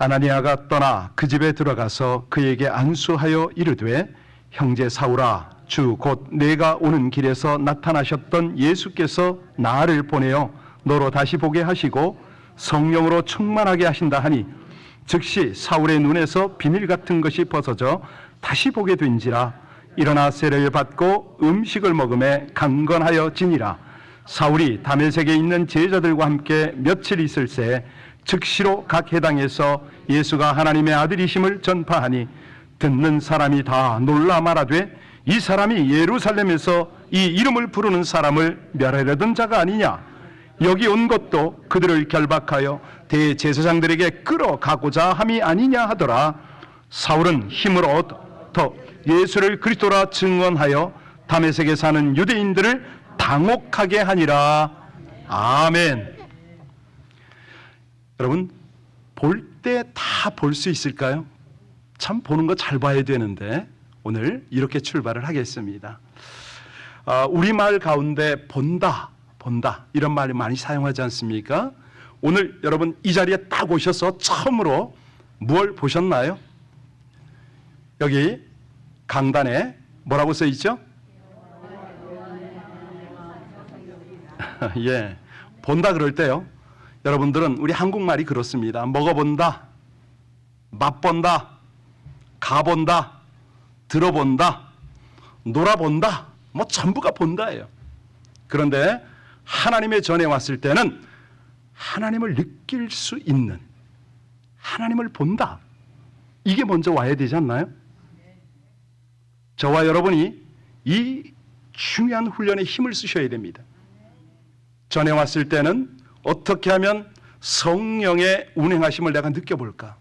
아나니아가 떠나 그 집에 들어가서 그에게 안수하여 이르되, 형제 사울아, 주 곧 내가 오는 길에서 나타나셨던 예수께서 나를 보내어 너로 다시 보게 하시고 성령으로 충만하게 하신다 하니, 즉시 사울의 눈에서 비늘 같은 것이 벗어져 다시 보게 된지라. 일어나 세례를 받고 음식을 먹음에 강건하여 지니라. 사울이 다메섹에 있는 제자들과 함께 며칠 있을새 즉시로 각 회당에서 예수가 하나님의 아들이심을 전파하니, 듣는 사람이 다 놀라 말하되, 이 사람이 예루살렘에서 이 이름을 부르는 사람을 멸하려던 자가 아니냐. 여기 온 것도 그들을 결박하여 대제사장들에게 끌어가고자 함이 아니냐 하더라. 사울은 힘을 얻어 예수를 그리스도라 증언하여 다메섹에 사는 유대인들을 당혹하게 하니라. 아멘. 여러분, 볼 때 다 볼 수 있을까요? 참 보는 거 잘 봐야 되는데 오늘 이렇게 출발을 하겠습니다. 우리말 가운데 본다 이런 말을 많이 사용하지 않습니까? 오늘 여러분 이 자리에 딱 오셔서 처음으로 무엇을 보셨나요? 여기 강단에 뭐라고 써 있죠? 예, 본다 그럴 때요, 여러분들은 우리 한국말이 그렇습니다. 먹어본다, 맛본다, 가본다, 들어본다, 놀아본다, 뭐 전부가 본다예요. 그런데 하나님의 전에 왔을 때는 하나님을 느낄 수 있는, 하나님을 본다, 이게 먼저 와야 되지 않나요? 저와 여러분이 이 중요한 훈련에 힘을 쓰셔야 됩니다. 전에 왔을 때는 어떻게 하면 성령의 운행하심을 내가 느껴볼까?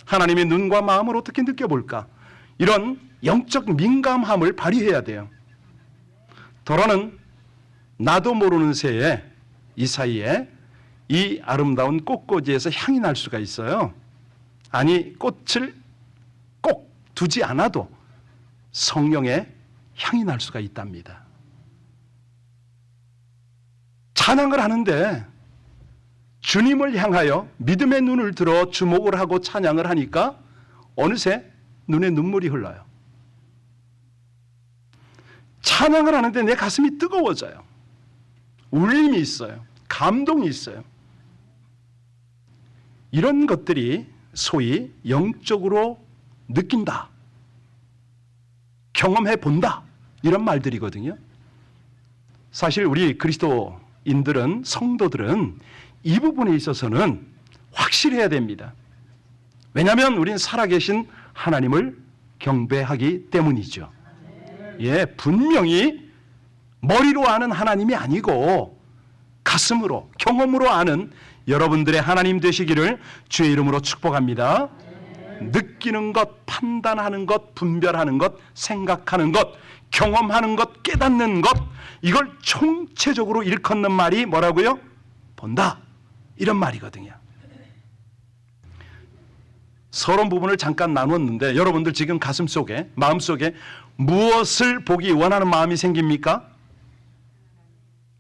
하나님의 눈과 마음을 어떻게 느껴볼까? 이런 영적 민감함을 발휘해야 돼요. 더러는 나도 모르는 새에 이 사이에 이 아름다운 꽃꽂이에서 향이 날 수가 있어요. 아니, 꽃을 꼭 두지 않아도 성령의 향이 날 수가 있답니다. 찬양을 하는데 주님을 향하여 믿음의 눈을 들어 주목을 하고 찬양을 하니까 어느새 눈에 눈물이 흘러요. 찬양을 하는데 내 가슴이 뜨거워져요. 울림이 있어요. 감동이 있어요. 이런 것들이 소위 영적으로 느낀다, 경험해 본다, 이런 말들이거든요. 사실 우리 그리스도인들은, 성도들은 이 부분에 있어서는 확실해야 됩니다. 왜냐하면 우리는 살아계신 하나님을 경배하기 때문이죠. 예, 분명히 머리로 아는 하나님이 아니고 가슴으로, 경험으로 아는 여러분들의 하나님 되시기를 주의 이름으로 축복합니다. 느끼는 것, 판단하는 것, 분별하는 것, 생각하는 것, 경험하는 것, 깨닫는 것, 이걸 총체적으로 일컫는 말이 뭐라고요? 본다, 이런 말이거든요. 서론 부분을 잠깐 나눴는데 여러분들 지금 가슴속에, 마음속에 무엇을 보기 원하는 마음이 생깁니까?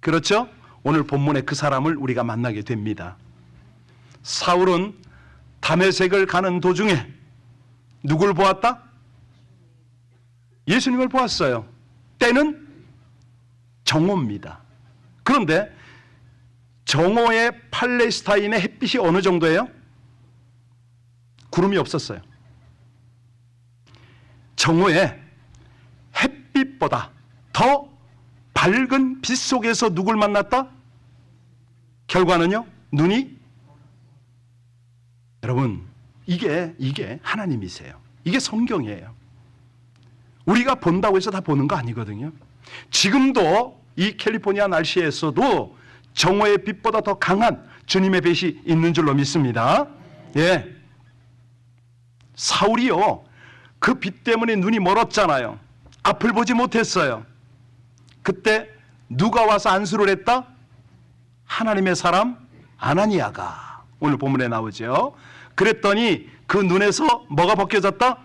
그렇죠? 오늘 본문의 그 사람을 우리가 만나게 됩니다. 사울은 다메섹을 가는 도중에 누굴 보았다? 예수님을 보았어요. 때는 정오입니다. 그런데 정오의 팔레스타인의 햇빛이 어느 정도예요? 구름이 없었어요. 정오에 햇빛보다 더 밝은 빛 속에서 누굴 만났다? 결과는요? 눈이? 여러분, 이게 하나님이세요. 이게 성경이에요. 우리가 본다고 해서 다 보는 거 아니거든요. 지금도 이 캘리포니아 날씨에서도 정오의 빛보다 더 강한 주님의 빛이 있는 줄로 믿습니다. 예. 사울이요, 그 빛 때문에 눈이 멀었잖아요. 앞을 보지 못했어요. 그때 누가 와서 안수를 했다? 하나님의 사람 아나니아가 오늘 본문에 나오죠. 그랬더니 그 눈에서 뭐가 벗겨졌다?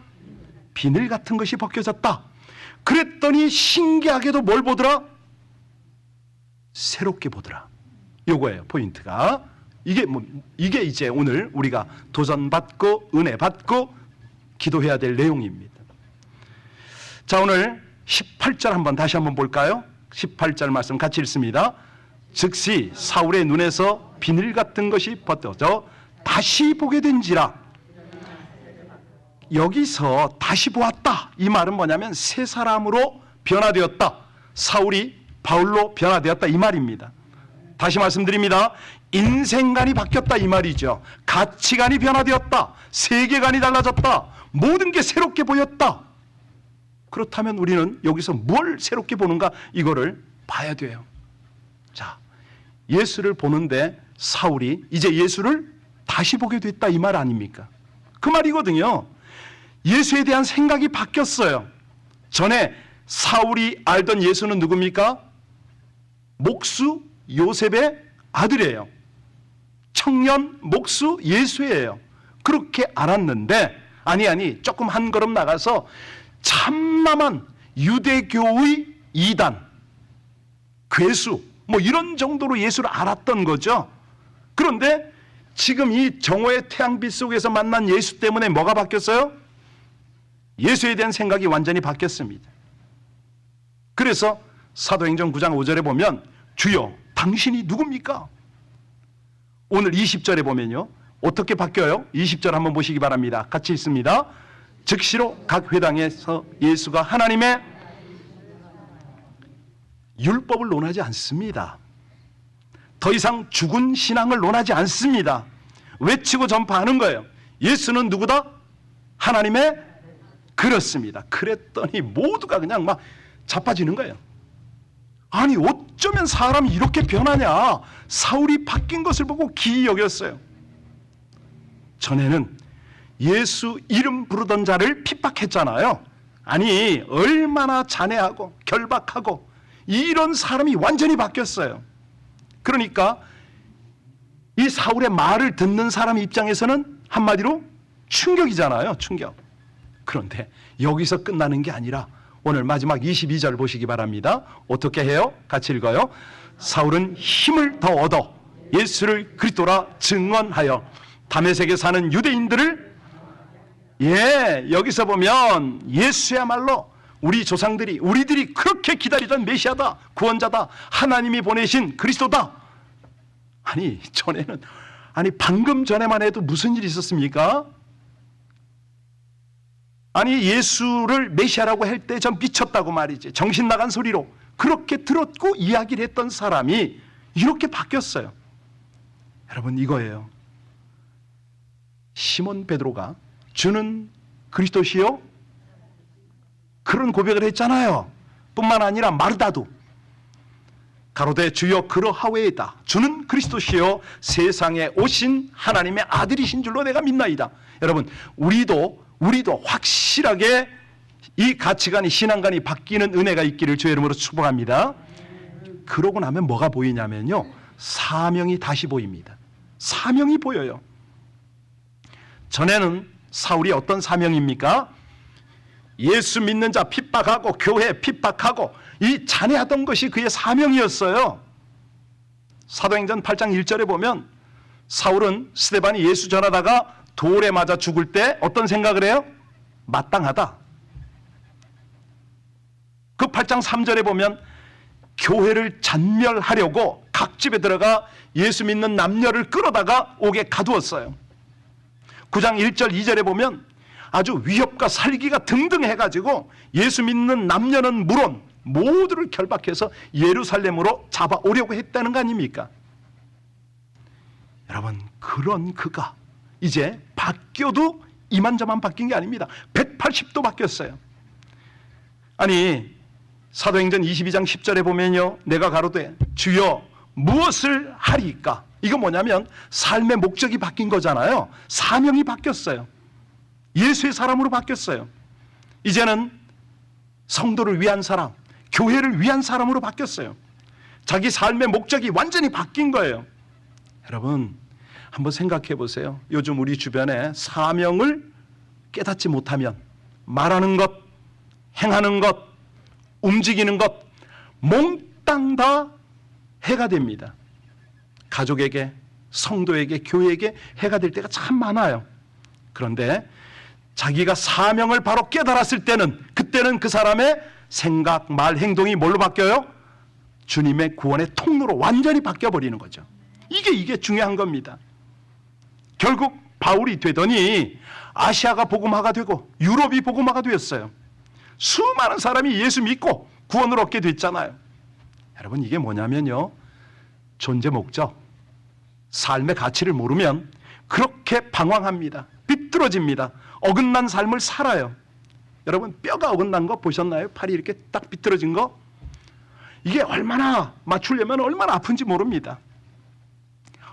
비늘 같은 것이 벗겨졌다. 그랬더니 신기하게도 뭘 보더라? 새롭게 보더라. 요거예요, 포인트가. 이게 이제 오늘 우리가 도전받고 은혜 받고 기도해야 될 내용입니다. 자, 오늘 18절 다시 한번 볼까요? 18절 말씀 같이 읽습니다. 즉시 사울의 눈에서 비늘 같은 것이 벗겨져 다시 보게 된지라. 여기서 다시 보았다, 이 말은 뭐냐면 새 사람으로 변화되었다, 사울이 바울로 변화되었다, 이 말입니다. 다시 말씀드립니다. 인생관이 바뀌었다, 이 말이죠. 가치관이 변화되었다, 세계관이 달라졌다, 모든 게 새롭게 보였다. 그렇다면 우리는 여기서 뭘 새롭게 보는가, 이거를 봐야 돼요. 자, 예수를 보는데 사울이 이제 예수를 다시 보게 됐다, 이 말 아닙니까? 그 말이거든요. 예수에 대한 생각이 바뀌었어요. 전에 사울이 알던 예수는 누굽니까? 목수 요셉의 아들이에요. 청년 목수 예수예요. 그렇게 알았는데 아니 조금 한 걸음 나가서 참남한 유대교의 이단, 괴수 뭐 이런 정도로 예수를 알았던 거죠. 그런데 지금 이 정오의 태양빛 속에서 만난 예수 때문에 뭐가 바뀌었어요? 예수에 대한 생각이 완전히 바뀌었습니다. 그래서 사도행전 9장 5절에 보면 주여 당신이 누굽니까? 오늘 20절에 보면요 어떻게 바뀌어요? 20절 한번 보시기 바랍니다. 같이 읽습니다. 즉시로 각 회당에서 예수가 하나님의 율법을 논하지 않습니다. 더 이상 죽은 신앙을 논하지 않습니다. 외치고 전파하는 거예요. 예수는 누구다? 하나님의, 그렇습니다. 그랬더니 모두가 그냥 막 자빠지는 거예요. 아니 어쩌면 사람이 이렇게 변하냐. 사울이 바뀐 것을 보고 기이 여겼어요. 전에는 예수 이름 부르던 자를 핍박했잖아요. 아니 얼마나 잔해하고 결박하고, 이런 사람이 완전히 바뀌었어요. 그러니까 이 사울의 말을 듣는 사람 입장에서는 한마디로 충격이잖아요. 충격. 그런데 여기서 끝나는 게 아니라 오늘 마지막 22절 보시기 바랍니다. 어떻게 해요? 같이 읽어요. 사울은 힘을 더 얻어 예수를 그리스도라 증언하여 다메섹에 사는 유대인들을, 여기서 보면 예수야말로 우리 조상들이, 우리들이 그렇게 기다리던 메시아다, 구원자다, 하나님이 보내신 그리스도다. 아니 전에는, 아니 방금 전에만 해도 무슨 일이 있었습니까? 아니 예수를 메시아라고 할 때 전 미쳤다고 말이지, 정신 나간 소리로 그렇게 들었고 이야기를 했던 사람이 이렇게 바뀌었어요. 여러분 이거예요. 시몬 베드로가 주는 그리스도시요 그런 고백을 했잖아요. 뿐만 아니라 마르다도 가로되 주여 그러하오이다, 주는 그리스도시요 세상에 오신 하나님의 아들이신 줄로 내가 믿나이다. 여러분 우리도 확실하게 이 가치관이, 신앙관이 바뀌는 은혜가 있기를 주의 이름으로 축복합니다. 그러고 나면 뭐가 보이냐면요 사명이 다시 보입니다. 사명이 보여요. 전에는 사울이 어떤 사명입니까? 예수 믿는 자 핍박하고 교회 핍박하고 이 잔해하던 것이 그의 사명이었어요. 사도행전 8장 1절에 보면 사울은 스데반이 예수 전하다가 돌에 맞아 죽을 때 어떤 생각을 해요? 마땅하다. 그 8장 3절에 보면 교회를 잔멸하려고 각 집에 들어가 예수 믿는 남녀를 끌어다가 옥에 가두었어요. 9장 1절 2절에 보면 아주 위협과 살기가 등등 해가지고 예수 믿는 남녀는 물론 모두를 결박해서 예루살렘으로 잡아오려고 했다는 거 아닙니까? 여러분 그런 그가 이제 바뀌어도 이만저만 바뀐 게 아닙니다. 180도 바뀌었어요. 아니 사도행전 22장 10절에 보면요 내가 가로되 주여 무엇을 하리이까? 이거 뭐냐면 삶의 목적이 바뀐 거잖아요. 사명이 바뀌었어요. 예수의 사람으로 바뀌었어요. 이제는 성도를 위한 사람, 교회를 위한 사람으로 바뀌었어요. 자기 삶의 목적이 완전히 바뀐 거예요. 여러분 한번 생각해 보세요. 요즘 우리 주변에 사명을 깨닫지 못하면 말하는 것, 행하는 것, 움직이는 것 몽땅 다 해가 됩니다. 가족에게, 성도에게, 교회에게 해가 될 때가 참 많아요. 그런데 자기가 사명을 바로 깨달았을 때는, 그때는 그 사람의 생각, 말, 행동이 뭘로 바뀌어요? 주님의 구원의 통로로 완전히 바뀌어버리는 거죠. 이게 중요한 겁니다. 결국 바울이 되더니 아시아가 복음화가 되고 유럽이 복음화가 되었어요. 수많은 사람이 예수 믿고 구원을 얻게 됐잖아요. 여러분, 이게 뭐냐면요, 존재 목적, 삶의 가치를 모르면 그렇게 방황합니다. 비뚤어집니다. 어긋난 삶을 살아요. 여러분, 뼈가 어긋난 거 보셨나요? 팔이 이렇게 딱 비뚤어진 거? 이게 얼마나 맞추려면 얼마나 아픈지 모릅니다.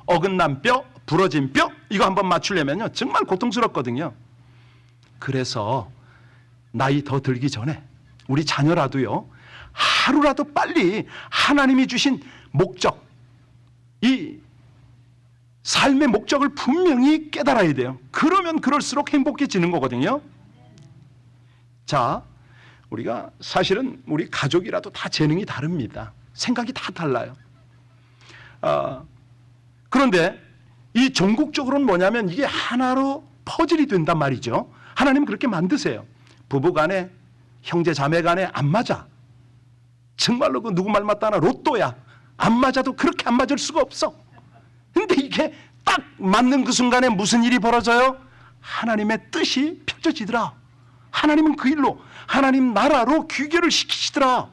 어긋난 뼈, 부러진 뼈, 이거 한번 맞추려면요 정말 고통스럽거든요. 그래서 나이 더 들기 전에 우리 자녀라도요, 하루라도 빨리 하나님이 주신 목적, 이 삶의 목적을 분명히 깨달아야 돼요. 그러면 그럴수록 행복해지는 거거든요. 자, 우리가 사실은 우리 가족이라도 다 재능이 다릅니다. 생각이 다 달라요. 그런데 이 전국적으로는 뭐냐면 이게 하나로 퍼즐이 된단 말이죠. 하나님 그렇게 만드세요. 부부 간에, 형제 자매 간에 안 맞아. 정말로 그 누구 말 맞다나 로또야. 안 맞아도 그렇게 안 맞을 수가 없어. 근데 이게 딱 맞는 그 순간에 무슨 일이 벌어져요? 하나님의 뜻이 펼쳐지더라. 하나님은 그 일로, 하나님 나라로 귀결을 시키시더라.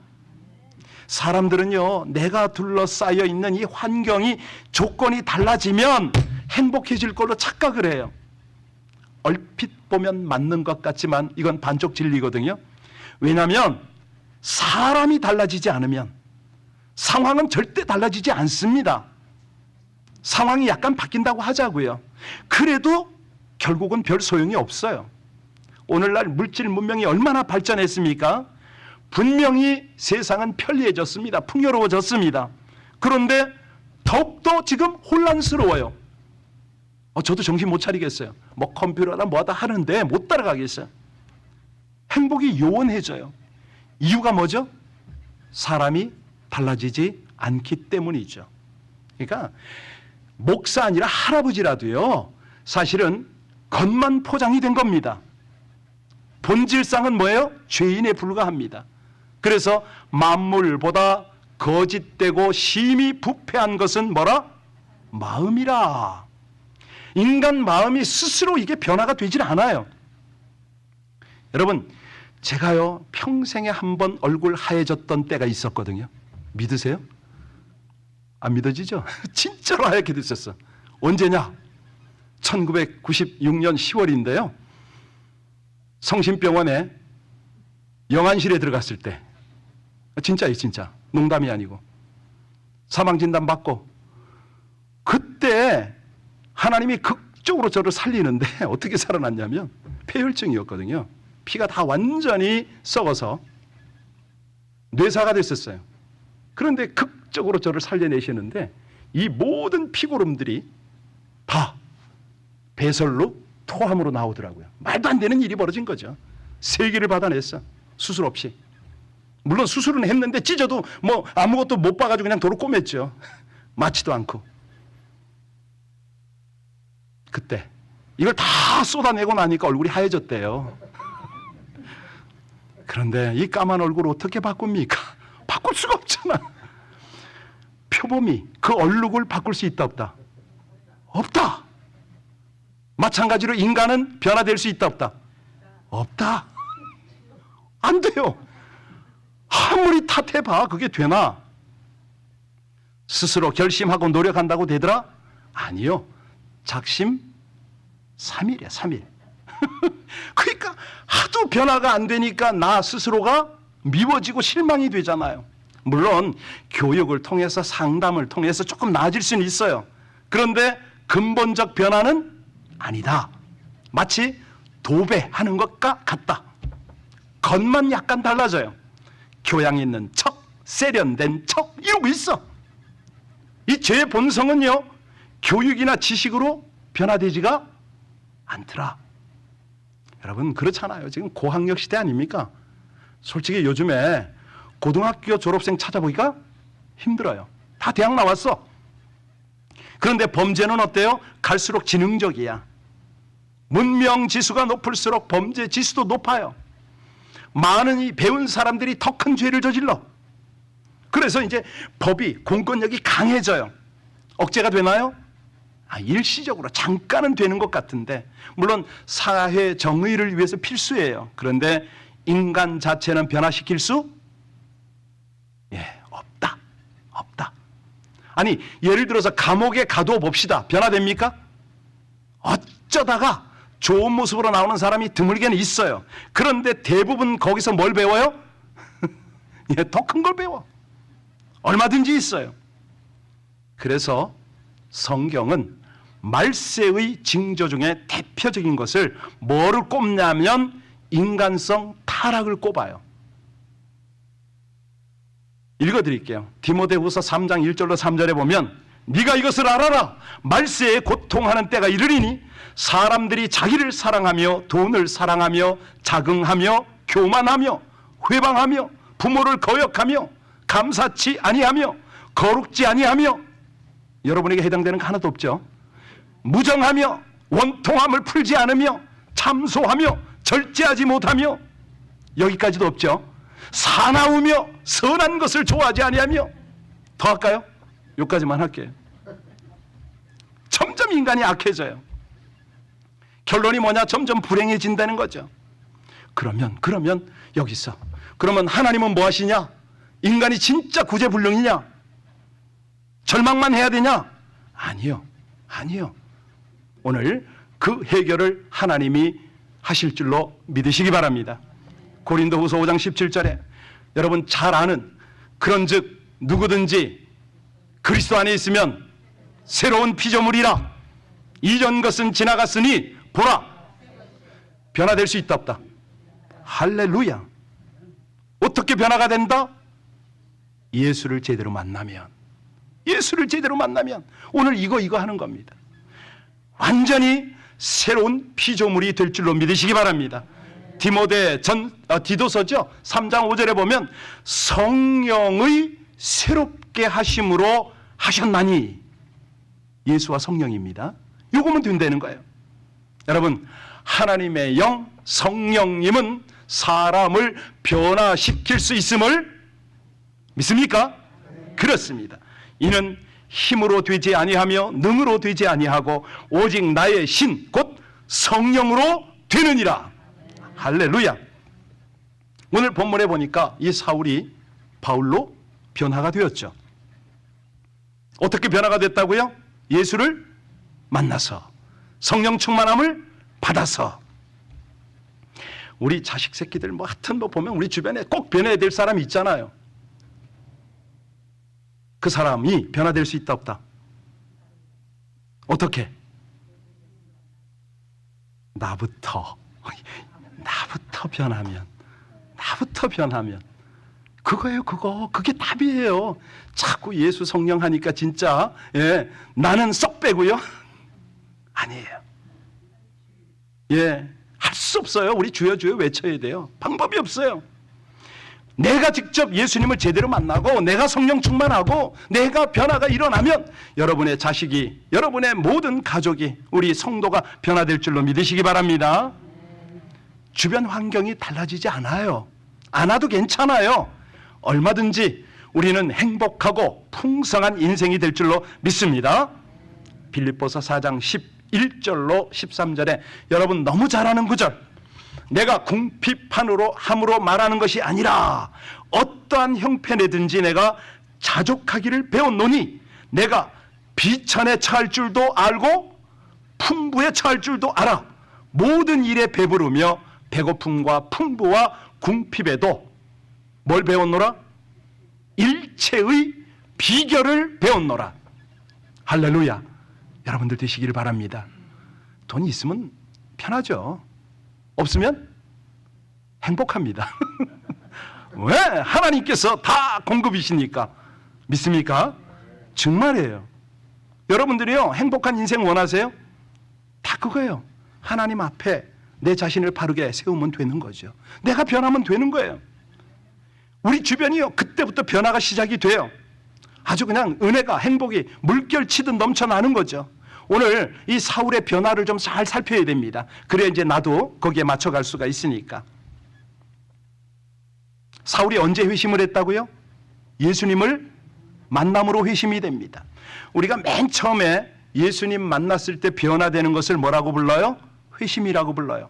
사람들은요, 내가 둘러싸여 있는 이 환경이, 조건이 달라지면 행복해질 걸로 착각을 해요. 얼핏 보면 맞는 것 같지만 이건 반쪽 진리거든요. 왜냐하면 사람이 달라지지 않으면 상황은 절대 달라지지 않습니다. 상황이 약간 바뀐다고 하자고요. 그래도 결국은 별 소용이 없어요. 오늘날 물질 문명이 얼마나 발전했습니까? 분명히 세상은 편리해졌습니다. 풍요로워졌습니다. 그런데 더욱더 지금 혼란스러워요. 저도 정신 못 차리겠어요. 뭐 컴퓨터나 뭐다 하는데 못 따라가겠어요. 행복이 요원해져요. 이유가 뭐죠? 사람이 달라지지 않기 때문이죠. 그러니까 목사 아니라 할아버지라도요, 사실은 겉만 포장이 된 겁니다. 본질상은 뭐예요? 죄인에 불과합니다. 그래서 만물보다 거짓되고 심히 부패한 것은 뭐라? 마음이라. 인간 마음이 스스로 이게 변화가 되질 않아요. 여러분, 제가요 평생에 한 번 얼굴 하얘졌던 때가 있었거든요. 믿으세요? 안 믿어지죠? 진짜로 하얗게 됐었어. 언제냐? 1996년 10월인데요. 성심병원에 영안실에 들어갔을 때, 진짜예요, 진짜. 농담이 아니고. 사망진단 받고, 그때 하나님이 극적으로 저를 살리는데 어떻게 살아났냐면 폐혈증이었거든요. 피가 다 완전히 썩어서 뇌사가 됐었어요. 그런데 극적으로 저를 살려내시는데 이 모든 피고름들이 다 배설로 토함으로 나오더라고요. 말도 안 되는 일이 벌어진 거죠. 3개를 받아냈어. 수술 없이. 물론 수술은 했는데 찢어도 뭐 아무것도 못 봐가지고 그냥 도로 꼬맸죠. 맞지도 않고. 그때 이걸 다 쏟아내고 나니까 얼굴이 하얘졌대요. 그런데 이 까만 얼굴 어떻게 바꿉니까? 바꿀 수가 없잖아. 표범이 그 얼룩을 바꿀 수 있다 없다? 없다. 마찬가지로 인간은 변화될 수 있다 없다? 없다. 안 돼요. 아무리 탓해봐 그게 되나? 스스로 결심하고 노력한다고 되더라? 아니요. 작심삼일이야, 3일. 그러니까 하도 변화가 안 되니까 나 스스로가 미워지고 실망이 되잖아요. 물론 교육을 통해서, 상담을 통해서 조금 나아질 수는 있어요. 그런데 근본적 변화는 아니다. 마치 도배하는 것과 같다. 겉만 약간 달라져요. 교양 있는 척, 세련된 척 이러고 있어. 이 죄의 본성은요, 교육이나 지식으로 변화되지가 않더라. 여러분 그렇잖아요. 지금 고학력 시대 아닙니까? 솔직히 요즘에 고등학교 졸업생 찾아보기가 힘들어요. 다 대학 나왔어. 그런데 범죄는 어때요? 갈수록 지능적이야. 문명 지수가 높을수록 범죄 지수도 높아요. 많은 이 배운 사람들이 더 큰 죄를 저질러. 그래서 이제 법이, 공권력이 강해져요. 억제가 되나요? 일시적으로 잠깐은 되는 것 같은데, 물론 사회 정의를 위해서 필수예요. 그런데 인간 자체는 변화시킬 수 없다. 아니, 예를 들어서 감옥에 가둬 봅시다. 변화됩니까? 어쩌다가 좋은 모습으로 나오는 사람이 드물게는 있어요. 그런데 대부분 거기서 뭘 배워요? 더 큰 걸 배워. 얼마든지 있어요. 그래서 성경은 말세의 징조 중에 대표적인 것을 뭐를 꼽냐면 인간성 타락을 꼽아요. 읽어드릴게요. 디모데후서 3장 1절로 3절에 보면 네가 이것을 알아라. 말세에 고통하는 때가 이르리니 사람들이 자기를 사랑하며 돈을 사랑하며 자긍하며 교만하며 회방하며 부모를 거역하며 감사치 아니하며 거룩지 아니하며, 여러분에게 해당되는 거 하나도 없죠. 무정하며 원통함을 풀지 않으며 참소하며 절제하지 못하며, 여기까지도 없죠. 사나우며 선한 것을 좋아하지 아니하며, 더 할까요? 여기까지만 할게요. 점점 인간이 악해져요. 결론이 뭐냐? 점점 불행해진다는 거죠. 그러면 여기서 그러면 하나님은 뭐 하시냐? 인간이 진짜 구제불능이냐? 절망만 해야 되냐? 아니요. 오늘 그 해결을 하나님이 하실 줄로 믿으시기 바랍니다. 고린도후서 5장 17절에 여러분 잘 아는 그런즉 누구든지 그리스도 안에 있으면 새로운 피조물이라 이전 것은 지나갔으니 보라 변화될 수 있다 없다. 할렐루야. 어떻게 변화가 된다? 예수를 제대로 만나면 오늘 이거 하는 겁니다. 완전히 새로운 피조물이 될 줄로 믿으시기 바랍니다. 디도서죠. 3장 5절에 보면 성령의 새롭게 하심으로 하셨나니, 예수와 성령입니다. 요거면 된다는 거예요. 여러분, 하나님의 영 성령님은 사람을 변화시킬 수 있음을 믿습니까? 그렇습니다. 이는 힘으로 되지 아니하며 능으로 되지 아니하고 오직 나의 신 곧 성령으로 되느니라. 할렐루야. 오늘 본문에 보니까 이 사울이 바울로 변화가 되었죠. 어떻게 변화가 됐다고요? 예수를 만나서, 성령 충만함을 받아서. 우리 자식 새끼들 하여튼 보면 우리 주변에 꼭 변해야 될 사람이 있잖아요. 그 사람이 변화될 수 있다 없다? 어떻게? 나부터 변하면 그거예요. 그게 답이에요. 자꾸 예수 성령 하니까 진짜 나는 썩 빼고요. 아니에요. 할 수 없어요. 우리 주여 외쳐야 돼요. 방법이 없어요. 내가 직접 예수님을 제대로 만나고 내가 성령 충만하고 내가 변화가 일어나면 여러분의 자식이, 여러분의 모든 가족이, 우리 성도가 변화될 줄로 믿으시기 바랍니다. 주변 환경이 달라지지 않아요. 않아도 괜찮아요. 얼마든지 우리는 행복하고 풍성한 인생이 될 줄로 믿습니다. 빌립보서 4장 11절로 13절에 여러분 너무 잘 아는 구절, 내가 궁핍함으로 말하는 것이 아니라 어떠한 형편에든지 내가 자족하기를 배웠노니 내가 비천에 처할 줄도 알고 풍부에 처할 줄도 알아. 모든 일에 배부르며 배고픔과 풍부와 궁핍에도 뭘 배웠노라? 일체의 비결을 배웠노라. 할렐루야. 여러분들 되시기를 바랍니다. 돈이 있으면 편하죠. 없으면 행복합니다. 왜? 하나님께서 다 공급이시니까. 믿습니까? 정말이에요. 여러분들이요, 행복한 인생 원하세요? 다 그거예요. 하나님 앞에 내 자신을 바르게 세우면 되는 거죠. 내가 변하면 되는 거예요. 우리 주변이요, 그때부터 변화가 시작이 돼요. 아주 그냥 은혜가, 행복이 물결치듯 넘쳐나는 거죠. 오늘 이 사울의 변화를 좀 잘 살펴야 됩니다. 그래야 이제 나도 거기에 맞춰갈 수가 있으니까. 사울이 언제 회심을 했다고요? 예수님을 만남으로 회심이 됩니다. 우리가 맨 처음에 예수님 만났을 때 변화되는 것을 뭐라고 불러요? 회심이라고 불러요.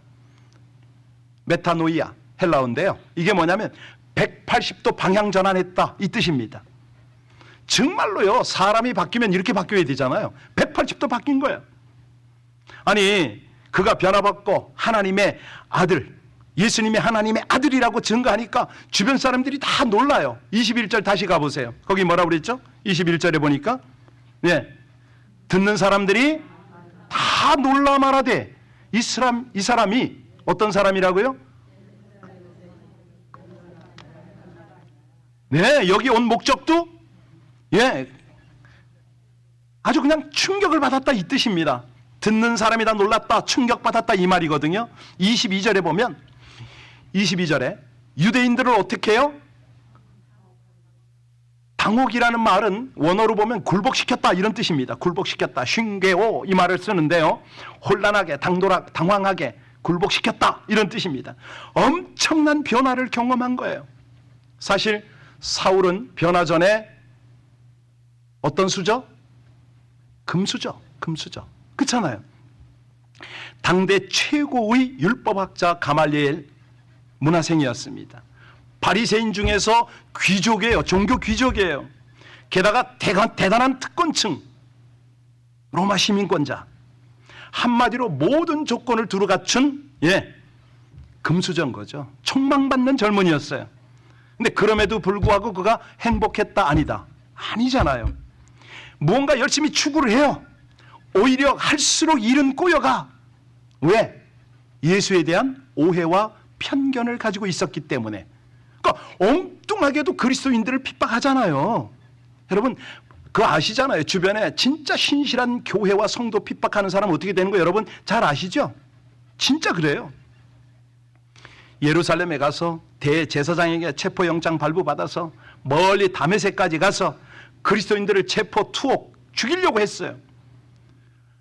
메타노이아, 헬라어인데요. 이게 뭐냐면 180도 방향 전환했다, 이 뜻입니다. 정말로요, 사람이 바뀌면 이렇게 바뀌어야 되잖아요. 180도 바뀐 거예요. 아니, 그가 변화받고 하나님의 아들, 예수님이 하나님의 아들이라고 증거하니까 주변 사람들이 다 놀라요. 21절 다시 가보세요. 거기 뭐라고 그랬죠? 21절에 보니까 듣는 사람들이 다 놀라 말하되 이 사람이 어떤 사람이라고요? 네, 여기 온 목적도 아주 그냥 충격을 받았다, 이 뜻입니다. 듣는 사람이 다 놀랐다, 충격받았다, 이 말이거든요. 22절에 보면 22절에 유대인들을 어떻게 해요? 당혹이라는 말은 원어로 보면 굴복시켰다, 이런 뜻입니다. 굴복시켰다, 쉰게오, 이 말을 쓰는데요, 혼란하게, 당황하게 굴복시켰다, 이런 뜻입니다. 엄청난 변화를 경험한 거예요. 사실 사울은 변화 전에 어떤 수죠? 금수저. 그렇잖아요. 당대 최고의 율법학자 가말리엘 문화생이었습니다. 바리새인 중에서 귀족이에요. 종교 귀족이에요. 게다가 대단한 특권층, 로마 시민권자. 한마디로 모든 조건을 두루 갖춘 금수저인 거죠. 촉망받는 젊은이였어요. 근데 그럼에도 불구하고 그가 행복했다? 아니다. 아니잖아요. 무언가 열심히 추구를 해요. 오히려 할수록 일은 꼬여가. 왜? 예수에 대한 오해와 편견을 가지고 있었기 때문에. 그러니까 엉뚱하게도 그리스도인들을 핍박하잖아요. 여러분 그거 아시잖아요. 주변에 진짜 신실한 교회와 성도 핍박하는 사람은 어떻게 되는 거 여러분 잘 아시죠? 진짜 그래요. 예루살렘에 가서 대제사장에게 체포영장 발부받아서 멀리 다메섹까지 가서 그리스도인들을 체포, 투옥, 죽이려고 했어요.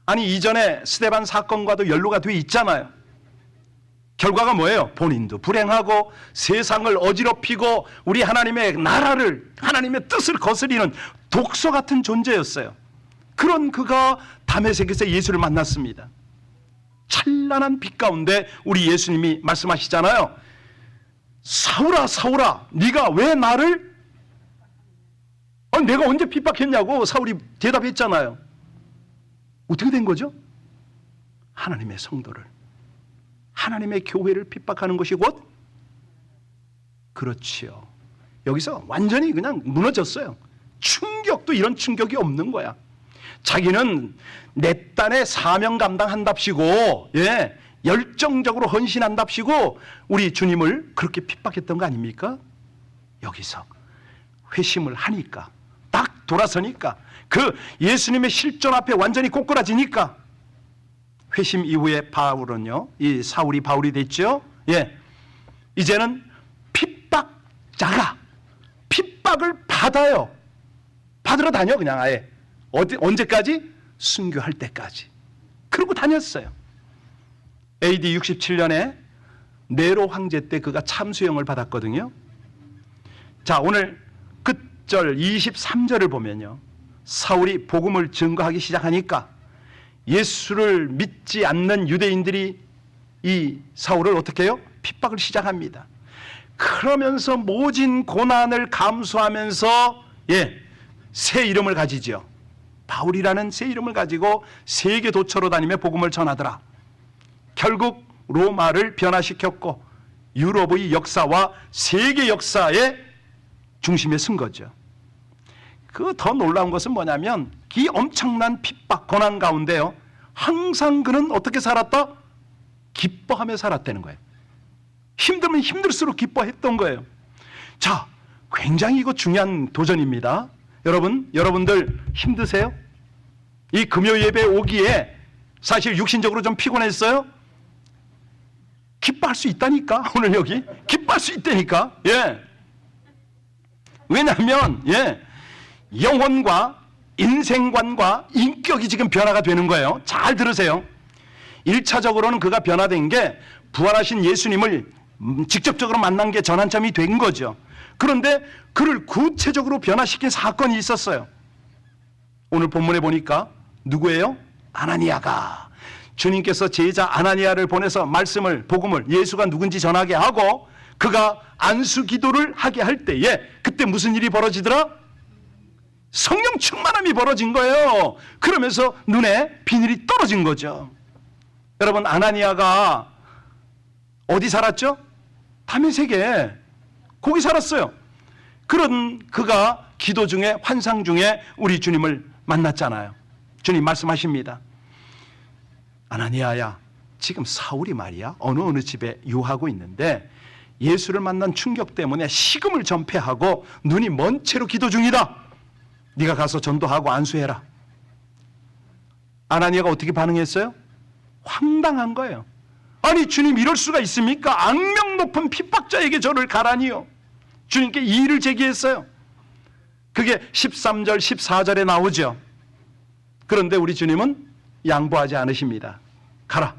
아니 이전에 스데반 사건과도 연루가 돼 있잖아요. 결과가 뭐예요? 본인도 불행하고 세상을 어지럽히고 우리 하나님의 나라를, 하나님의 뜻을 거스리는 독소 같은 존재였어요. 그런 그가 다메섹에서 예수를 만났습니다. 찬란한 빛 가운데 우리 예수님이 말씀하시잖아요. 사울아 사울아 네가 왜 나를 내가 언제 핍박했냐고 사울이 대답했잖아요. 어떻게 된 거죠? 하나님의 성도를, 하나님의 교회를 핍박하는 것이 곧 그렇지요. 여기서 완전히 그냥 무너졌어요. 충격도 이런 충격이 없는 거야. 자기는 내 딴에 사명 감당한답시고 열정적으로 헌신한답시고 우리 주님을 그렇게 핍박했던 거 아닙니까? 여기서 회심을 하니까 딱 돌아서니까 그 예수님의 실존 앞에 완전히 꼬꾸라지니까 회심 이후에 바울은요, 이 사울이 바울이 됐죠. 이제는 핍박자가 핍박을 받아요. 받으러 다녀 그냥 아예. 언제까지? 순교할 때까지. 그러고 다녔어요. AD 67년에 네로 황제 때 그가 참수형을 받았거든요. 자, 오늘 끝절 23절을 보면요, 사울이 복음을 증거하기 시작하니까 예수를 믿지 않는 유대인들이 이 사울을 어떻게 해요? 핍박을 시작합니다. 그러면서 모진 고난을 감수하면서 새 이름을 가지죠. 바울이라는 새 이름을 가지고 세계 도처로 다니며 복음을 전하더라. 결국 로마를 변화시켰고 유럽의 역사와 세계 역사의 중심에 선 거죠. 그 더 놀라운 것은 뭐냐면 이 엄청난 핍박 고난 가운데요, 항상 그는 어떻게 살았다? 기뻐하며 살았다는 거예요. 힘들면 힘들수록 기뻐했던 거예요. 자, 굉장히 이거 중요한 도전입니다. 여러분들 힘드세요? 이 금요 예배 오기에 사실 육신적으로 좀 피곤했어요? 기뻐할 수 있다니까. 오늘 여기 기뻐할 수 있다니까. 왜냐하면 영혼과 인생관과 인격이 지금 변화가 되는 거예요. 잘 들으세요. 1차적으로는 그가 변화된 게 부활하신 예수님을 직접적으로 만난 게 전환점이 된 거죠. 그런데 그를 구체적으로 변화시킨 사건이 있었어요. 오늘 본문에 보니까 누구예요? 아나니아가 주님께서 제자 아나니아를 보내서 말씀을, 복음을 예수가 누군지 전하게 하고 그가 안수 기도를 하게 할 때에 그때 무슨 일이 벌어지더라? 성령 충만함이 벌어진 거예요. 그러면서 눈에 비늘이 떨어진 거죠. 여러분, 아나니아가 어디 살았죠? 다메섹에 거기 살았어요. 그런 그가 기도 중에, 환상 중에 우리 주님을 만났잖아요. 주님 말씀하십니다. 아나니아야, 지금 사울이 말이야 어느 집에 유하고 있는데 예수를 만난 충격 때문에 식음을 전폐하고 눈이 먼 채로 기도 중이다. 네가 가서 전도하고 안수해라. 아나니아가 어떻게 반응했어요? 황당한 거예요. 아니, 주님 이럴 수가 있습니까? 악명 높은 핍박자에게 저를 가라니요. 주님께 이의를 제기했어요. 그게 13절 14절에 나오죠. 그런데 우리 주님은 양보하지 않으십니다. 가라.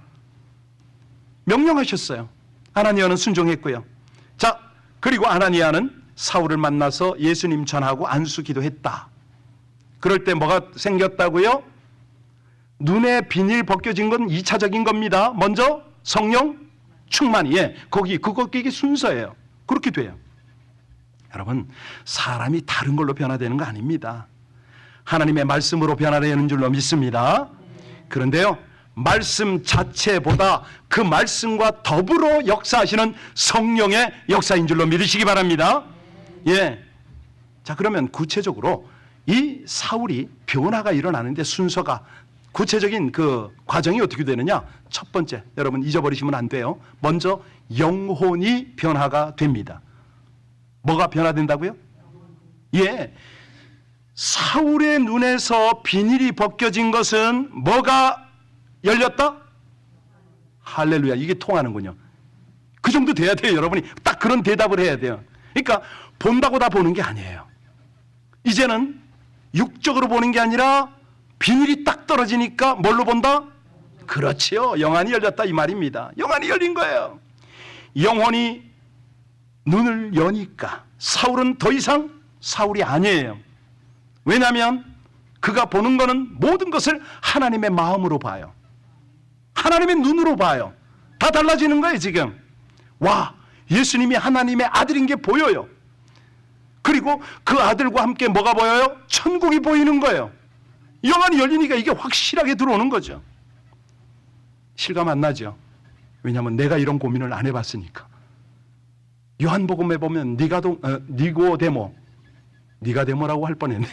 명령하셨어요. 아나니아는 순종했고요. 자, 그리고 아나니아는 사울을 만나서 예수님 전하고 안수 기도했다. 그럴 때 뭐가 생겼다고요? 눈에 비닐 벗겨진 건 2차적인 겁니다. 먼저 성령 충만이, 그게 순서예요. 그렇게 돼요. 여러분, 사람이 다른 걸로 변화되는 거 아닙니다. 하나님의 말씀으로 변화되는 줄로 믿습니다. 그런데요, 말씀 자체보다 그 말씀과 더불어 역사하시는 성령의 역사인 줄로 믿으시기 바랍니다. 예. 자, 그러면 구체적으로 이 사울이 변화가 일어나는데 순서가, 구체적인 그 과정이 어떻게 되느냐? 첫 번째, 여러분 잊어버리시면 안 돼요. 먼저 영혼이 변화가 됩니다. 뭐가 변화된다고요? 예. 사울의 눈에서 비닐이 벗겨진 것은 뭐가 열렸다? 할렐루야. 이게 통하는군요. 그 정도 돼야 돼요. 여러분이 딱 그런 대답을 해야 돼요. 그러니까 본다고 다 보는 게 아니에요. 이제는 육적으로 보는 게 아니라 비닐이 딱 떨어지니까 뭘로 본다? 그렇지요. 영안이 열렸다 이 말입니다. 영안이 열린 거예요. 영혼이 눈을 여니까 사울은 더 이상 사울이 아니에요. 왜냐하면 그가 보는 거는 모든 것을 하나님의 마음으로 봐요. 하나님의 눈으로 봐요. 다 달라지는 거예요 지금. 와, 예수님이 하나님의 아들인 게 보여요. 그리고 그 아들과 함께 뭐가 보여요? 천국이 보이는 거예요. 영안이 열리니까 이게 확실하게 들어오는 거죠. 실감 안 나죠? 왜냐하면 내가 이런 고민을 안 해봤으니까. 요한복음에 보면 니고데모라고 할 뻔했네.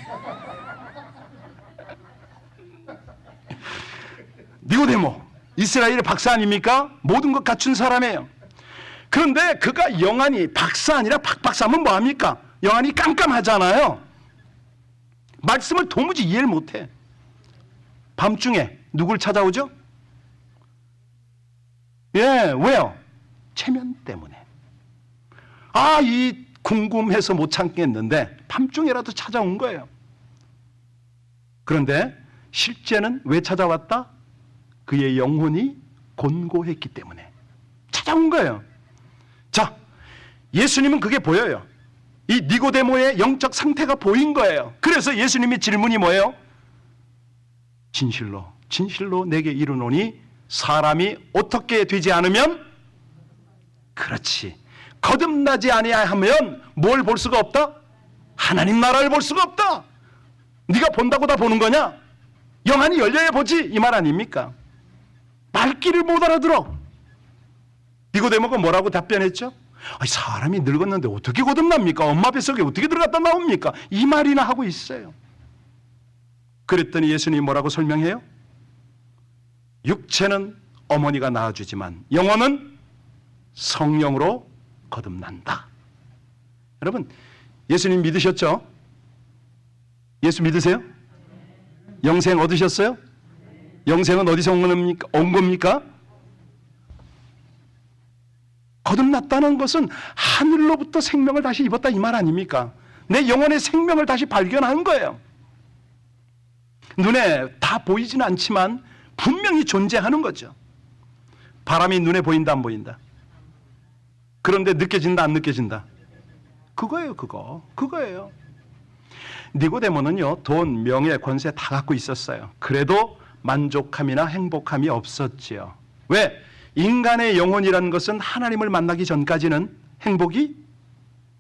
니고데모, 이스라엘의 박사 아닙니까? 모든 것 갖춘 사람이에요. 그런데 그가 영안이 박사 아니라 박박사면 뭐합니까? 영안이 깜깜하잖아요. 말씀을 도무지 이해를 못해. 밤중에 누굴 찾아오죠? 예, 왜요? 체면 때문에. 아, 이 궁금해서 못 참겠는데 밤중에라도 찾아온 거예요. 그런데 실제는 왜 찾아왔다? 그의 영혼이 곤고했기 때문에 찾아온 거예요. 자, 예수님은 그게 보여요. 이 니고데모의 영적 상태가 보인 거예요. 그래서 예수님의 질문이 뭐예요? 진실로 진실로 내게 이르노니 사람이 어떻게 되지 않으면, 그렇지, 거듭나지 아니하면 뭘 볼 수가 없다? 하나님 나라를 볼 수가 없다. 네가 본다고 다 보는 거냐? 영안이 열려야 보지, 이 말 아닙니까? 말귀를 못 알아들어. 니고데모가 뭐라고 답변했죠? 아니, 사람이 늙었는데 어떻게 거듭납니까? 엄마 뱃속에 어떻게 들어갔다 나옵니까? 이 말이나 하고 있어요. 그랬더니 예수님이 뭐라고 설명해요? 육체는 어머니가 낳아주지만 영혼은 성령으로 거듭난다. 여러분, 예수님 믿으셨죠? 예수 믿으세요? 영생 얻으셨어요? 영생은 어디서 온 겁니까? 거듭났다는 것은 하늘로부터 생명을 다시 입었다 이 말 아닙니까? 내 영혼의 생명을 다시 발견한 거예요. 눈에 다 보이지는 않지만 분명히 존재하는 거죠. 바람이 눈에 보인다 안 보인다? 그런데 느껴진다 안 느껴진다? 그거예요. 그거예요. 니고데모는요, 돈, 명예, 권세 다 갖고 있었어요. 그래도 만족함이나 행복함이 없었지요. 왜? 인간의 영혼이라는 것은 하나님을 만나기 전까지는 행복이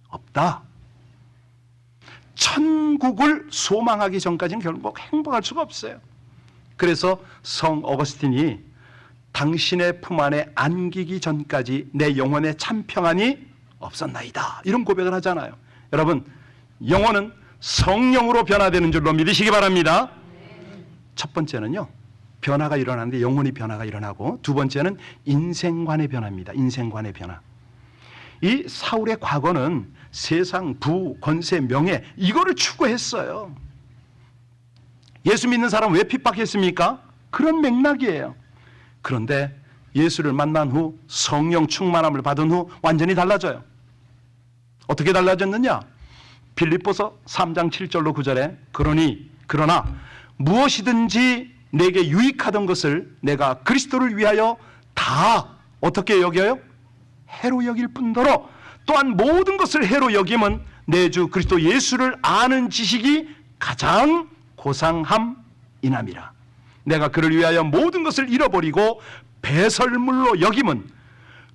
없다. 천국을 소망하기 전까지는 결국 행복할 수가 없어요. 그래서 성 어거스틴이 당신의 품 안에 안기기 전까지 내 영혼에 참 평안이 없었나이다, 이런 고백을 하잖아요. 여러분, 영혼은 성령으로 변화되는 줄로 믿으시기 바랍니다. 첫 번째는요, 변화가 일어나는데 영혼이 변화가 일어나고, 두 번째는 인생관의 변화입니다. 인생관의 변화. 이 사울의 과거는 세상, 부, 권세, 명예, 이거를 추구했어요. 예수 믿는 사람 왜 핍박했습니까? 그런 맥락이에요. 그런데 예수를 만난 후, 성령 충만함을 받은 후 완전히 달라져요. 어떻게 달라졌느냐? 빌립보서 3장 7절로 9절에 그러나 무엇이든지 내게 유익하던 것을 내가 그리스도를 위하여 다 어떻게 여겨요? 해로 여길 뿐더러 또한 모든 것을 해로 여김은 내 주 그리스도 예수를 아는 지식이 가장 고상함이남이라. 내가 그를 위하여 모든 것을 잃어버리고 배설물로 여김은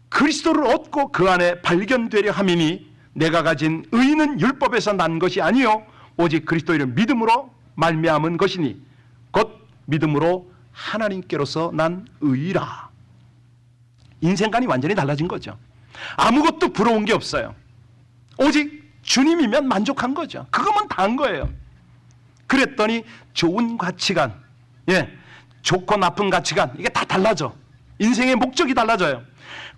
그리스도를 얻고 그 안에 발견되려 함이니 내가 가진 의는 율법에서 난 것이 아니요 오직 그리스도를 믿음으로 말미암은 것이니 곧 믿음으로 하나님께로서 난 의라. 인생관이 완전히 달라진 거죠. 아무것도 부러운 게 없어요. 오직 주님이면 만족한 거죠. 그거면 다 한 거예요. 그랬더니 좋은 가치관, 좋고 나쁜 가치관, 이게 다 달라져. 인생의 목적이 달라져요.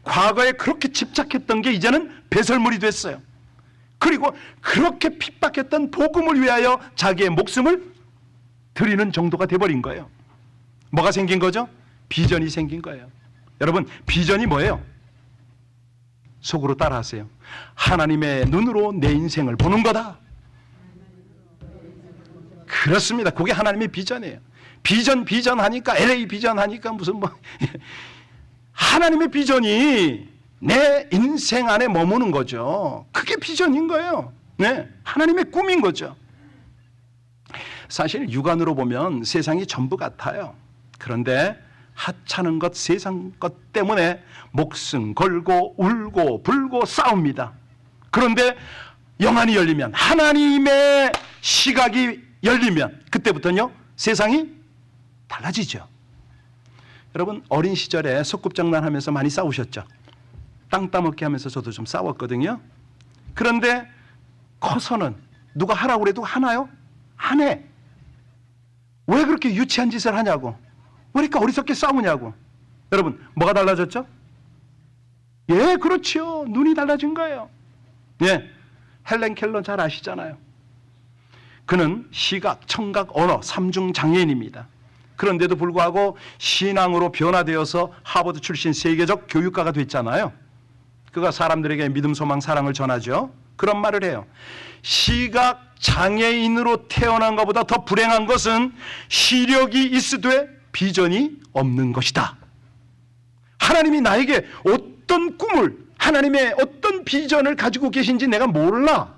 과거에 그렇게 집착했던 게 이제는 배설물이 됐어요. 그리고 그렇게 핍박했던 복음을 위하여 자기의 목숨을 드리는 정도가 돼버린 거예요. 뭐가 생긴 거죠? 비전이 생긴 거예요. 여러분, 비전이 뭐예요? 속으로 따라하세요. 하나님의 눈으로 내 인생을 보는 거다. 그렇습니다. 그게 하나님의 비전이에요. 비전 하니까 LA 비전 하니까 무슨 하나님의 비전이 내 인생 안에 머무는 거죠. 그게 비전인 거예요. 네, 하나님의 꿈인 거죠. 사실 육안으로 보면 세상이 전부 같아요. 그런데 하찮은 것, 세상 것 때문에 목숨 걸고 울고 불고 싸웁니다. 그런데 영안이 열리면, 하나님의 시각이 열리면 그때부터는요 세상이 달라지죠. 여러분, 어린 시절에 소꿉장난하면서 많이 싸우셨죠? 땅 따먹기 하면서 저도 좀 싸웠거든요. 그런데 커서는 누가 하라고 그래도 하나요? 안 해. 왜 그렇게 유치한 짓을 하냐고, 왜 이렇게 어리석게 싸우냐고. 여러분, 뭐가 달라졌죠? 예, 그렇죠. 눈이 달라진 거예요. 예, 헬렌 켈러 잘 아시잖아요. 그는 시각, 청각, 언어 3중 장애인입니다. 그런데도 불구하고 신앙으로 변화되어서 하버드 출신 세계적 교육가가 됐잖아요. 그가 사람들에게 믿음, 소망, 사랑을 전하죠. 그런 말을 해요. 시각 장애인으로 태어난 것보다 더 불행한 것은 시력이 있으되 비전이 없는 것이다. 하나님이 나에게 어떤 꿈을, 하나님의 어떤 비전을 가지고 계신지 내가 몰라.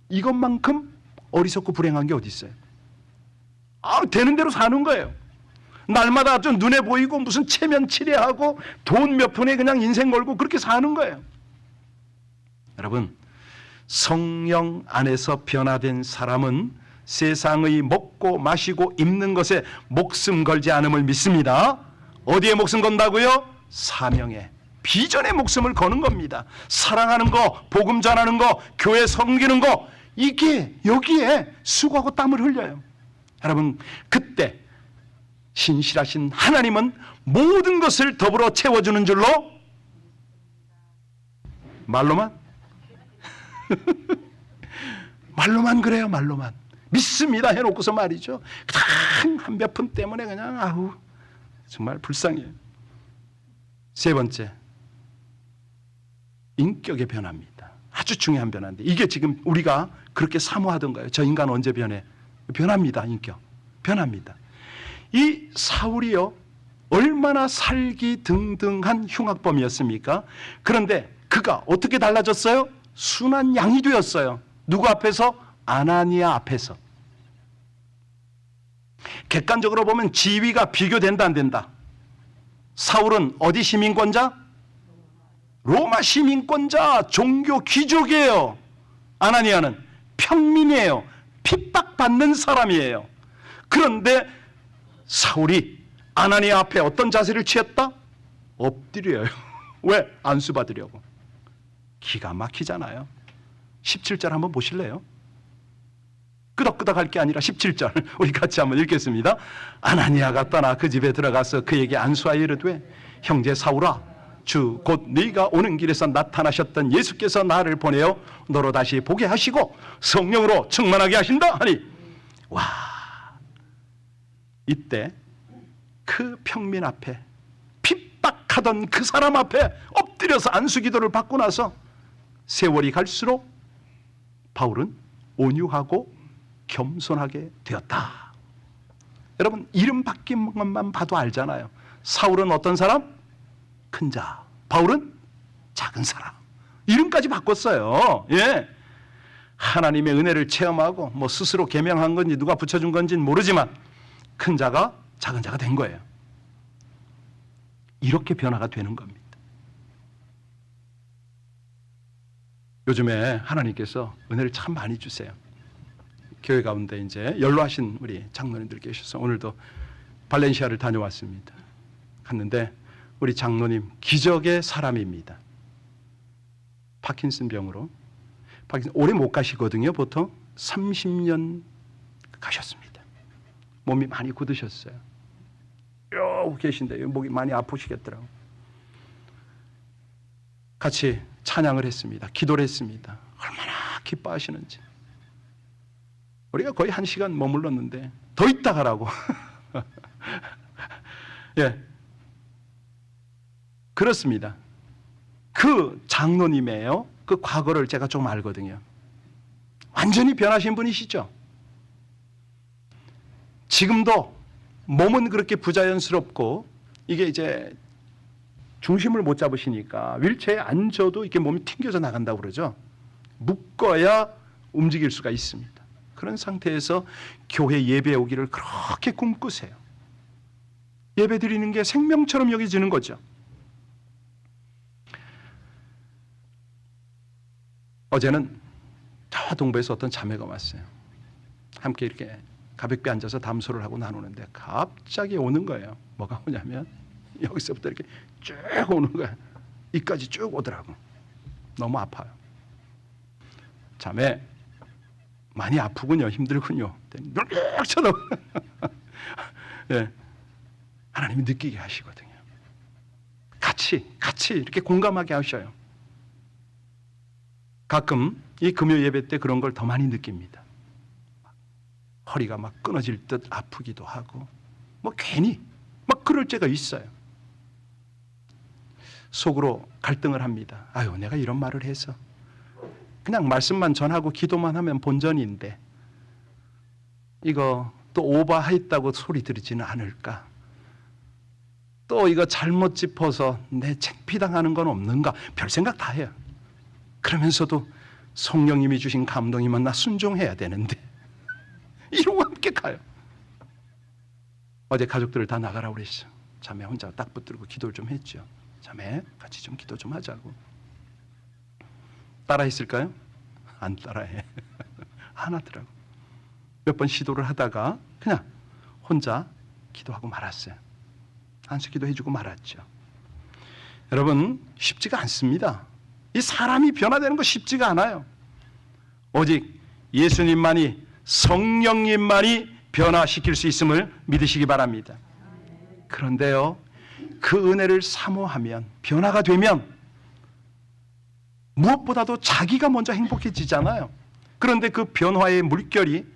이것만큼 어리석고 불행한 게 어디 있어요? 되는 대로 사는 거예요. 날마다 좀 눈에 보이고 무슨 체면 치레하고 돈 몇 푼에 그냥 인생 걸고 그렇게 사는 거예요. 여러분, 성령 안에서 변화된 사람은 세상의 먹고 마시고 입는 것에 목숨 걸지 않음을 믿습니다. 어디에 목숨 건다고요? 사명에, 비전에 목숨을 거는 겁니다. 사랑하는 거, 복음 전하는 거, 교회 섬기는 거, 이게 여기에 수고하고 땀을 흘려요. 여러분, 그때 신실하신 하나님은 모든 것을 더불어 채워주는 줄로, 말로만? 말로만 그래요. 말로만 믿습니다 해놓고서 말이죠, 한 몇 푼 때문에 그냥 정말 불쌍해요. 세 번째, 인격의 변화입니다. 아주 중요한 변화인데, 이게 지금 우리가 그렇게 사모하던가요? 저 인간 언제 변해? 변합니다. 인격 변합니다. 이 사울이요, 얼마나 살기등등한 흉악범이었습니까? 그런데 그가 어떻게 달라졌어요? 순한 양이 되었어요. 누구 앞에서? 아나니아 앞에서. 객관적으로 보면 지위가 비교된다 안 된다? 사울은 어디 시민권자? 로마 시민권자, 종교 귀족이에요. 아나니아는 평민이에요. 핍박받는 사람이에요. 그런데 사울이 아나니아 앞에 어떤 자세를 취했다? 엎드려요. 왜? 안수받으려고. 기가 막히잖아요. 17절 한번 보실래요? 끄덕끄덕 할 게 아니라 17절 우리 같이 한번 읽겠습니다. 아나니아가 떠나 그 집에 들어가서 그에게 안수하여 이르되 형제 사울아, 주 곧 네가 오는 길에서 나타나셨던 예수께서 나를 보내어 너로 다시 보게 하시고 성령으로 충만하게 하신다 하니, 와, 이때 그 평민 앞에, 핍박하던 그 사람 앞에 엎드려서 안수기도를 받고 나서 세월이 갈수록 바울은 온유하고 겸손하게 되었다. 여러분, 이름 바뀐 것만 봐도 알잖아요. 사울은 어떤 사람? 큰 자. 바울은 작은 사람. 이름까지 바꿨어요. 예. 하나님의 은혜를 체험하고 뭐 스스로 계명한 건지 누가 붙여준 건지는 모르지만 큰 자가 작은 자가 된 거예요. 이렇게 변화가 되는 겁니다. 요즘에 하나님께서 은혜를 참 많이 주세요. 교회 가운데 이제 연로하신 우리 장로님들 계셔서 오늘도 발렌시아를 다녀왔습니다. 갔는데 우리 장로님 기적의 사람입니다. 파킨슨 병으로. 오래 못 가시거든요. 보통 30년 가셨습니다. 몸이 많이 굳으셨어요. 요 계신데 목이 많이 아프시겠더라고요. 같이 찬양을 했습니다. 기도를 했습니다. 얼마나 기뻐하시는지. 우리가 거의 1시간 머물렀는데 더 있다 가라고. 예, 그렇습니다. 그 장로님의요, 그 과거를 제가 좀 알거든요. 완전히 변하신 분이시죠. 지금도 몸은 그렇게 부자연스럽고 이게 이제 중심을 못 잡으시니까 윌체어에 앉아도 이렇게 몸이 튕겨져 나간다고 그러죠. 묶어야 움직일 수가 있습니다. 그런 상태에서 교회 예배 오기를 그렇게 꿈꾸세요. 예배 드리는 게 생명처럼 여겨지는 거죠. 어제는 저 동부에서 어떤 자매가 왔어요. 함께 이렇게 가볍게 앉아서 담소를 하고 나누는데 갑자기 오는 거예요. 뭐가 오냐면 여기서부터 이렇게 쭉 오는 거예요. 이까지 쭉 오더라고. 너무 아파요. 자매 많이 아프군요. 힘들군요. 늘 쳐다봐. 예, 하나님이 느끼게 하시거든요. 같이 이렇게 공감하게 하셔요. 가끔 이 금요 예배 때 그런 걸 더 많이 느낍니다. 허리가 막 끊어질 듯 아프기도 하고 뭐 괜히 막 그럴 때가 있어요. 속으로 갈등을 합니다. 아유, 내가 이런 말을 해서 그냥 말씀만 전하고 기도만 하면 본전인데 이거 또 오버했다고 소리 들지는 않을까? 또 이거 잘못 짚어서 내 창피당하는 건 없는가? 별 생각 다 해요. 그러면서도 성령님이 주신 감동이면 나 순종해야 되는데 이러고 함께 가요. 어제 가족들을 다 나가라고 그랬죠. 자매 혼자 딱 붙들고 기도를 좀 했죠. 자매 같이 좀 기도 좀 하자고. 따라했을까요? 안 따라해. 안 하더라고. 몇 번 시도를 하다가 그냥 혼자 기도하고 말았어요. 안수기도 해주고 말았죠. 여러분, 쉽지가 않습니다. 이 사람이 변화되는 거 쉽지가 않아요. 오직 예수님만이, 성령님만이 변화시킬 수 있음을 믿으시기 바랍니다. 그런데요, 그 은혜를 사모하면, 변화가 되면 무엇보다도 자기가 먼저 행복해지잖아요. 그런데 그 변화의 물결이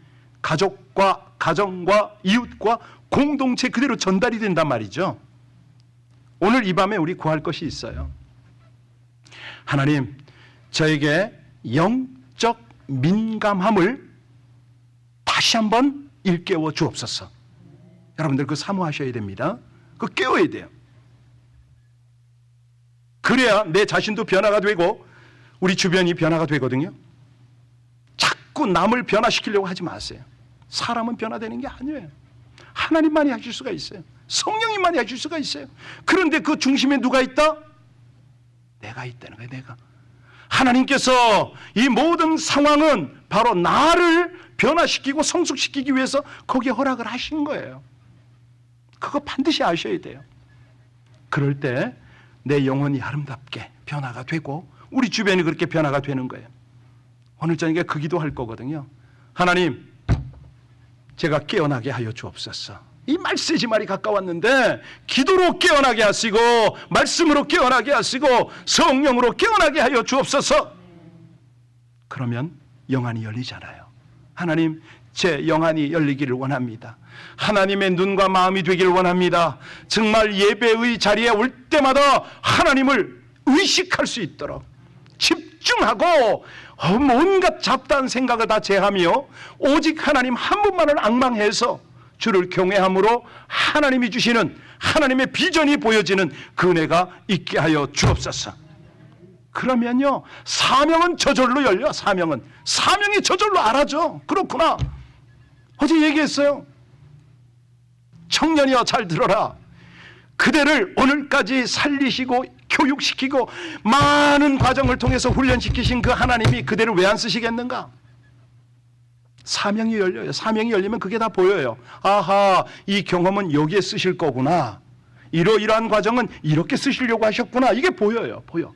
가족과 가정과 이웃과 공동체 그대로 전달이 된단 말이죠. 오늘 이 밤에 우리 구할 것이 있어요. 하나님, 저에게 영적 민감함을 다시 한번 일깨워 주옵소서. 여러분들 그 사모하셔야 됩니다. 그 깨워야 돼요. 그래야 내 자신도 변화가 되고 우리 주변이 변화가 되거든요. 자꾸 남을 변화시키려고 하지 마세요. 사람은 변화되는 게 아니에요. 하나님만이 하실 수가 있어요. 성령님만이 하실 수가 있어요. 그런데 그 중심에 누가 있다? 내가 있다는 거예요. 내가. 하나님께서 이 모든 상황은 바로 나를 변화시키고 성숙시키기 위해서 거기에 허락을 하신 거예요. 그거 반드시 아셔야 돼요. 그럴 때 내 영혼이 아름답게 변화가 되고 우리 주변이 그렇게 변화가 되는 거예요. 오늘 저녁에 그 기도할 거거든요. 하나님, 제가 깨어나게 하여 주옵소서. 이 말세지 말이 가까웠는데 기도로 깨어나게 하시고 말씀으로 깨어나게 하시고 성령으로 깨어나게 하여 주옵소서. 그러면 영안이 열리잖아요. 하나님, 제 영안이 열리기를 원합니다. 하나님의 눈과 마음이 되기를 원합니다. 정말 예배의 자리에 올 때마다 하나님을 의식할 수 있도록 집중하고 온갖 잡다한 생각을 다 제하며 오직 하나님 한 분만을 앙망해서 주를 경외함으로 하나님이 주시는 하나님의 비전이 보여지는 그 은혜가 있게 하여 주옵소서. 그러면요, 사명은 저절로 열려. 사명이 저절로 알아져. 그렇구나. 어제 얘기했어요. 청년이여 잘 들어라. 그대를 오늘까지 살리시고 교육시키고 많은 과정을 통해서 훈련시키신 그 하나님이 그대를 왜 안 쓰시겠는가? 사명이 열려요. 사명이 열리면 그게 다 보여요. 아하, 이 경험은 여기에 쓰실 거구나. 이러이러한 과정은 이렇게 쓰시려고 하셨구나. 이게 보여요. 보여.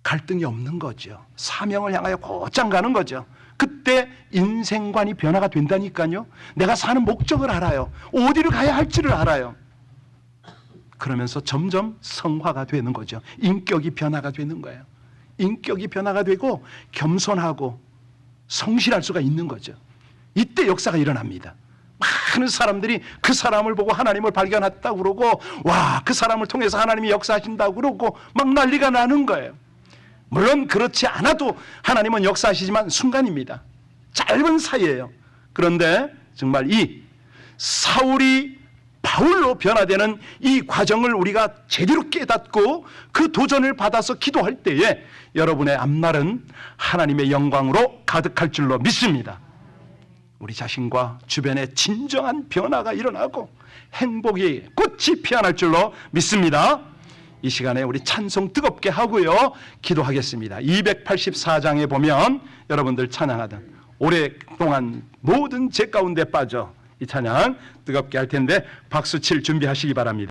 갈등이 없는 거죠. 사명을 향하여 곧장 가는 거죠. 그때 인생관이 변화가 된다니까요. 내가 사는 목적을 알아요. 어디를 가야 할지를 알아요. 그러면서 점점 성화가 되는 거죠. 인격이 변화가 되는 거예요. 인격이 변화가 되고 겸손하고 성실할 수가 있는 거죠. 이때 역사가 일어납니다. 많은 사람들이 그 사람을 보고 하나님을 발견했다고 그러고, 와, 그 사람을 통해서 하나님이 역사하신다고 그러고 막 난리가 나는 거예요. 물론 그렇지 않아도 하나님은 역사하시지만 순간입니다. 짧은 사이예요. 그런데 정말 이 사울이 바울로 변화되는 이 과정을 우리가 제대로 깨닫고 그 도전을 받아서 기도할 때에 여러분의 앞날은 하나님의 영광으로 가득할 줄로 믿습니다. 우리 자신과 주변에 진정한 변화가 일어나고 행복이 꽃이 피어날 줄로 믿습니다. 이 시간에 우리 찬송 뜨겁게 하고요, 기도하겠습니다. 284장에 보면 여러분들 찬양하던 오랫동안 모든 죄 가운데 빠져 이 찬양 뜨겁게 할 텐데 박수 칠 준비하시기 바랍니다.